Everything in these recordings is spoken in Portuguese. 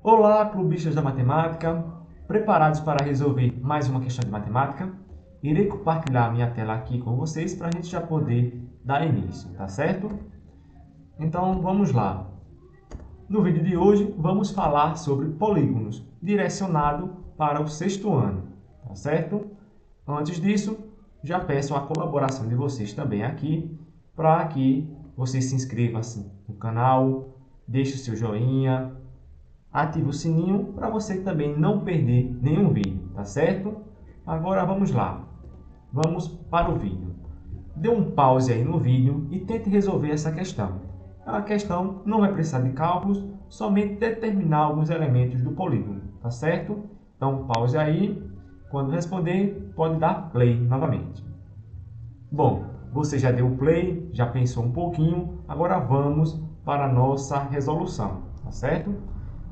Olá, clubistas da matemática, preparados para resolver mais uma questão de matemática? Irei compartilhar minha tela aqui com vocês para a gente já poder dar início, tá certo? Então vamos lá. No vídeo de hoje vamos falar sobre polígonos, direcionado para o sexto ano, tá certo? Antes disso, já peço a colaboração de vocês também aqui, para que você se inscreva no canal, deixe o seu joinha, ative o sininho para você também não perder nenhum vídeo, tá certo? Agora vamos lá, vamos para o vídeo. Dê um pause aí no vídeo e tente resolver essa questão. A questão não vai precisar de cálculos, somente determinar alguns elementos do polígono, tá certo? Então pause aí, quando responder pode dar play novamente. Bom, você já deu play, já pensou um pouquinho, agora vamos para a nossa resolução, tá certo?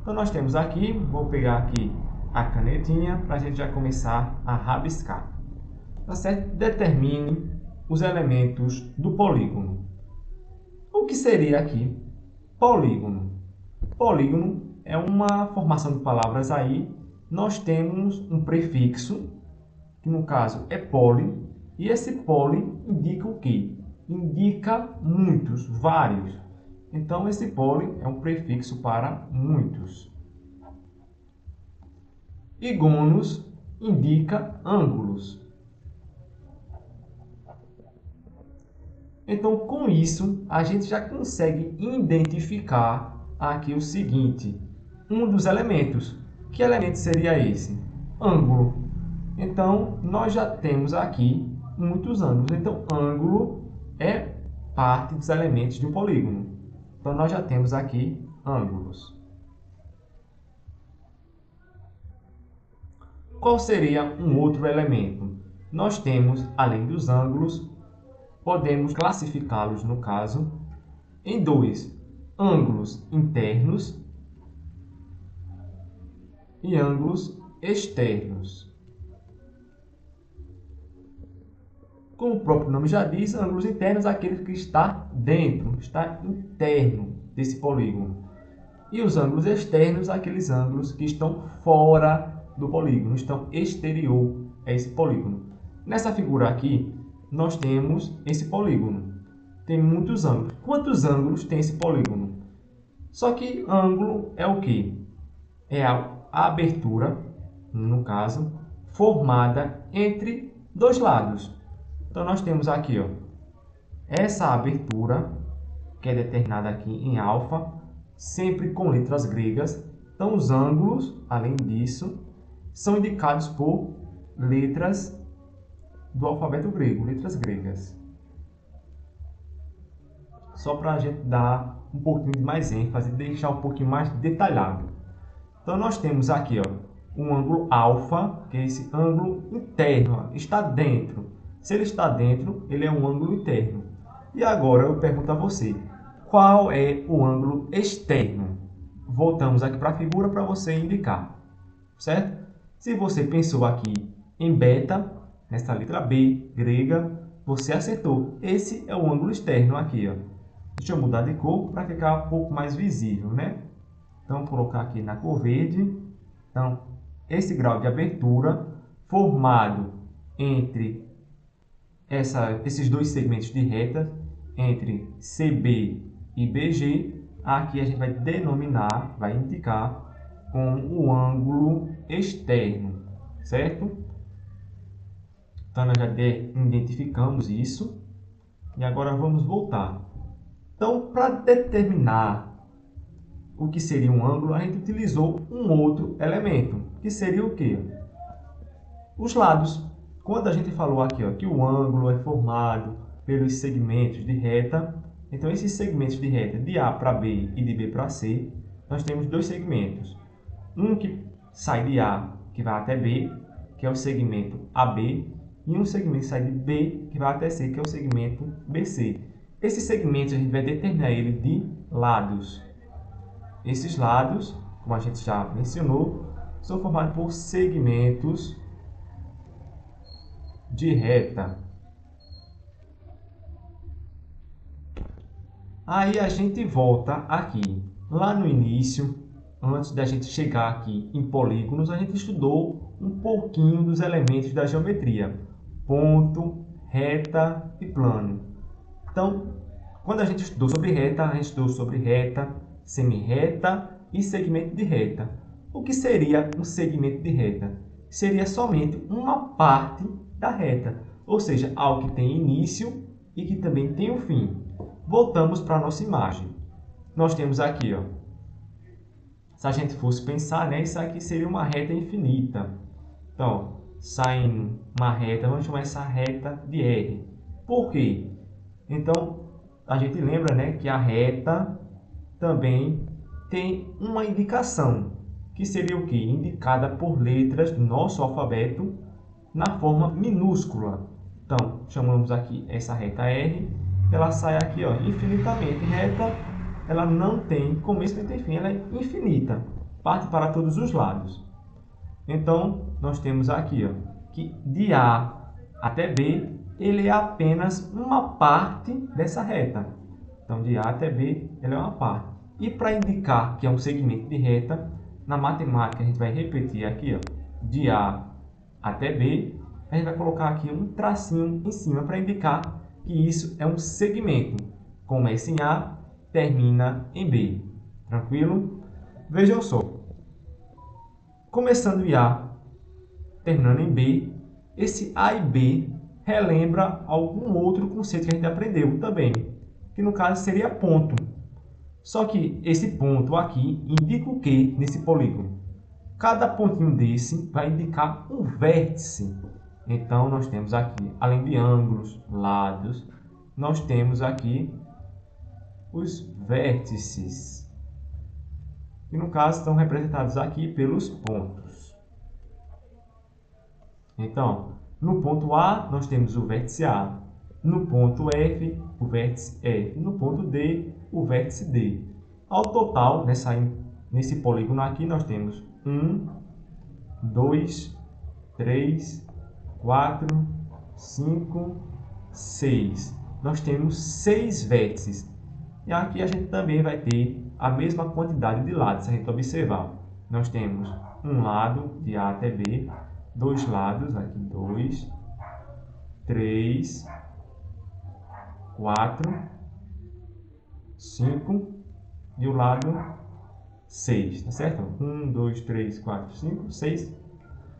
Então nós temos aqui, vou pegar aqui a canetinha para a gente já começar a rabiscar. Tá certo? Determine os elementos do polígono. O que seria aqui polígono? Polígono é uma formação de palavras aí. Nós temos um prefixo, que no caso é poli, e esse poli indica o quê? Indica muitos, vários. Então, esse poli é um prefixo para muitos. E gônus indica ângulos. Então, com isso, a gente já consegue identificar aqui o seguinte, um dos elementos. Que elemento seria esse? Ângulo. Então, nós já temos aqui muitos ângulos. Então, ângulo é parte dos elementos de um polígono. Então, nós já temos aqui ângulos. Qual seria um outro elemento? Nós temos, além dos ângulos, podemos classificá-los, no caso, em dois: ângulos internos e ângulos externos. Como o próprio nome já diz, ângulos internos é aquele que está dentro, está interno desse polígono. E os ângulos externos, aqueles ângulos que estão fora do polígono, estão exterior a esse polígono. Nessa figura aqui, nós temos esse polígono. Tem muitos ângulos. Quantos ângulos tem esse polígono? Só que ângulo é o quê? É a abertura, no caso, formada entre dois lados. Então, nós temos aqui, ó, essa abertura, que é determinada aqui em alfa, sempre com letras gregas. Então, os ângulos, além disso, são indicados por letras do alfabeto grego, letras gregas. Só para a gente dar um pouquinho de mais ênfase, deixar um pouquinho mais detalhado. Então, nós temos aqui, ó, um ângulo alfa, que é esse ângulo interno, ó, está dentro. Se ele está dentro, ele é um ângulo interno. E agora eu pergunto a você, qual é o ângulo externo? Voltamos aqui para a figura para você indicar, certo? Se você pensou aqui em beta, nessa letra B grega, você acertou. Esse é o ângulo externo aqui, ó. Deixa eu mudar de cor para ficar um pouco mais visível, né? Então, vou colocar aqui na cor verde. Então, esse grau de abertura formado entre esses dois segmentos de reta, entre CB e BG, aqui a gente vai denominar, vai indicar como o ângulo externo, certo? Então, nós já identificamos isso. E agora vamos voltar. Então, para determinar o que seria um ângulo, a gente utilizou um outro elemento, que seria o quê? Os lados. Quando a gente falou aqui, ó, que o ângulo é formado pelos segmentos de reta, então esses segmentos de reta de A para B e de B para C, nós temos dois segmentos. Um que sai de A, que vai até B, que é o segmento AB, e um segmento que sai de B, que vai até C, que é o segmento BC. Esses segmentos a gente vai determinar ele de lados. Esses lados, como a gente já mencionou, são formados por segmentos de reta. Aí a gente volta aqui, lá no início, antes da gente chegar aqui em polígonos, a gente estudou um pouquinho dos elementos da geometria. Ponto, reta e plano. Então, quando a gente estudou sobre reta, a gente estudou sobre reta, semirreta e segmento de reta. O que seria um segmento de reta? Seria somente uma parte da reta, ou seja, algo que tem início e que também tem um fim. Voltamos para a nossa imagem. Nós temos aqui, ó, se a gente fosse pensar, né, isso aqui seria uma reta infinita. Então, saindo uma reta, vamos chamar essa reta de R. Por quê? Então, a gente lembra, né, que a reta também tem uma indicação, que seria o quê? Indicada por letras do nosso alfabeto na forma minúscula. Então, chamamos aqui essa reta R, ela sai aqui, ó, infinitamente reta, ela não tem começo nem tem fim, ela é infinita, parte para todos os lados. Então, nós temos aqui, ó, que de A até B, ele é apenas uma parte dessa reta. Então, de A até B, ele é uma parte. E para indicar que é um segmento de reta, na matemática a gente vai repetir aqui, ó, de A até B, a gente vai colocar aqui um tracinho em cima para indicar que isso é um segmento. Começa em A, termina em B. Tranquilo? Vejam só. Começando em A, terminando em B, esse A e B relembra algum outro conceito que a gente aprendeu também, que no caso seria ponto. Só que esse ponto aqui indica o que nesse polígono? Cada pontinho desse vai indicar um vértice. Então, nós temos aqui, além de ângulos, lados, nós temos aqui os vértices, que no caso estão representados aqui pelos pontos. Então, no ponto A, nós temos o vértice A. No ponto F, o vértice F. No ponto D, o vértice D. Ao total, nesse polígono aqui, nós temos 1, 2, 3, 4, 5, 6. Nós temos 6 vértices. E aqui a gente também vai ter a mesma quantidade de lados, se a gente observar. Nós temos um lado de A até B, dois lados, aqui 2, 3, 4, 5 e o lado 6, tá certo? 1, 2, 3, 4, 5, 6.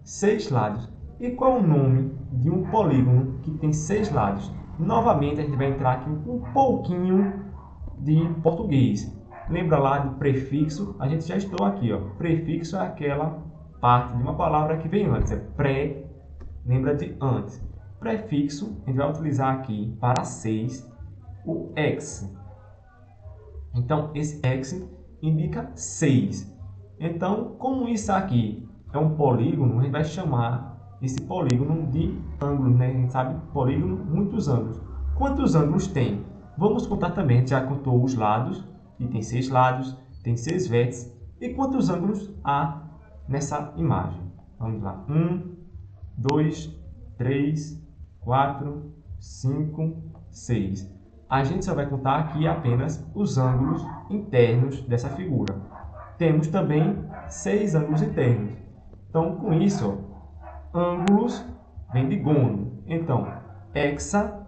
6 lados. E qual é o nome de um polígono que tem 6 lados? Novamente a gente vai entrar aqui um pouquinho de português. Lembra lá do prefixo? A gente já estudou aqui, ó. Prefixo é aquela parte de uma palavra que vem antes, é pré, lembra de antes. Prefixo, a gente vai utilizar aqui para 6 o ex. Então, esse ex indica 6. Então, como isso aqui é um polígono, a gente vai chamar esse polígono de ângulo, né? A gente sabe, polígono, muitos ângulos. Quantos ângulos tem? Vamos contar também, a gente já contou os lados, e tem 6 lados, tem 6 vértices. E quantos ângulos há nessa imagem? Vamos lá. 1, 2, 3, 4, 5, 6. A gente só vai contar aqui apenas os ângulos internos dessa figura. Temos também 6 ângulos internos. Então, com isso, ó, ângulos vem de gono. Então, hexagono.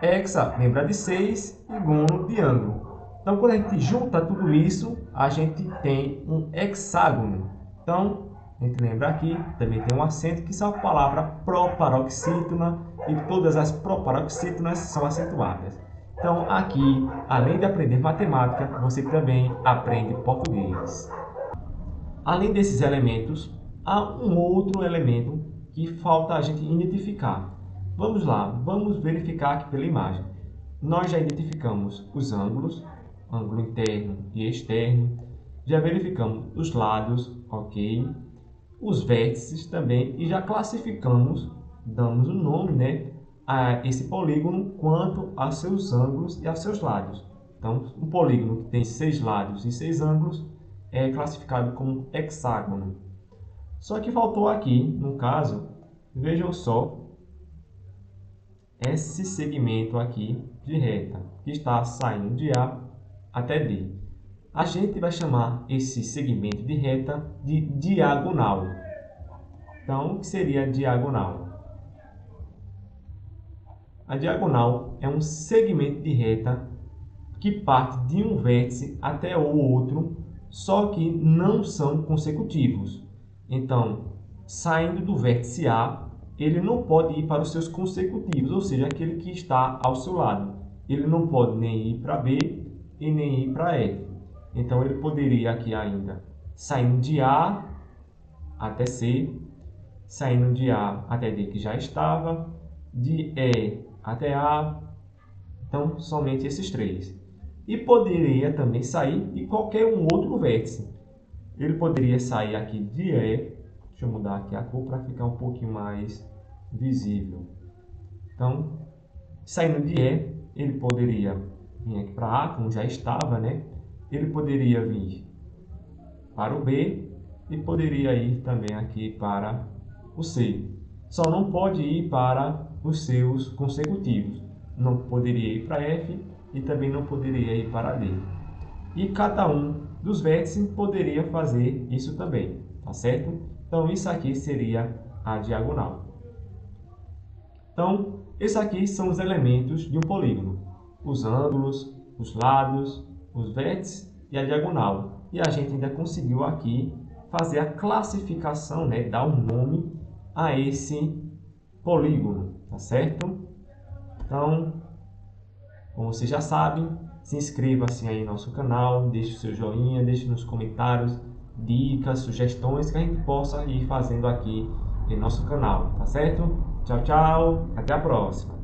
Hexa lembra de 6 e gono de ângulo. Então, quando a gente junta tudo isso, a gente tem um hexágono. Então, a gente lembra aqui, também tem um acento, que são a palavra proparoxítona, e todas as proparoxítonas são acentuadas. Então, aqui, além de aprender matemática, você também aprende português. Além desses elementos, há um outro elemento que falta a gente identificar. Vamos lá, vamos verificar aqui pela imagem. Nós já identificamos os ângulos, ângulo interno e externo. Já verificamos os lados, ok? Os vértices também. E já classificamos, damos o nome, né, a esse polígono quanto aos seus ângulos e aos seus lados. Então, um polígono que tem 6 lados e 6 ângulos é classificado como hexágono. Só que faltou aqui, no caso, vejam só, esse segmento aqui de reta, que está saindo de A, até D. A gente vai chamar esse segmento de reta de diagonal. Então, o que seria a diagonal? A diagonal é um segmento de reta que parte de um vértice até o outro, só que não são consecutivos. Então, saindo do vértice A, ele não pode ir para os seus consecutivos, ou seja, aquele que está ao seu lado. Ele não pode nem ir para B e nem ir para F. Então, ele poderia aqui ainda, saindo de A até C, saindo de A até D, que já estava, de E até A, então somente esses três. E poderia também sair de qualquer um outro vértice. Ele poderia sair aqui de E, deixa eu mudar aqui a cor para ficar um pouquinho mais visível. Então, saindo de E, ele poderia vir aqui para A, como já estava, né? Ele poderia vir para o B e poderia ir também aqui para o C. Só não pode ir para os seus consecutivos. Não poderia ir para F e também não poderia ir para D. E cada um dos vértices poderia fazer isso também, tá certo? Então, isso aqui seria a diagonal. Então, esses aqui são os elementos de um polígono. Os ângulos, os lados, os vértices e a diagonal. E a gente ainda conseguiu aqui fazer a classificação, né? Dar um nome a esse polígono, tá certo? Então, como vocês já sabem, se inscreva-se aí no nosso canal, deixe o seu joinha, deixe nos comentários dicas, sugestões que a gente possa ir fazendo aqui em nosso canal, tá certo? Tchau, tchau, até a próxima!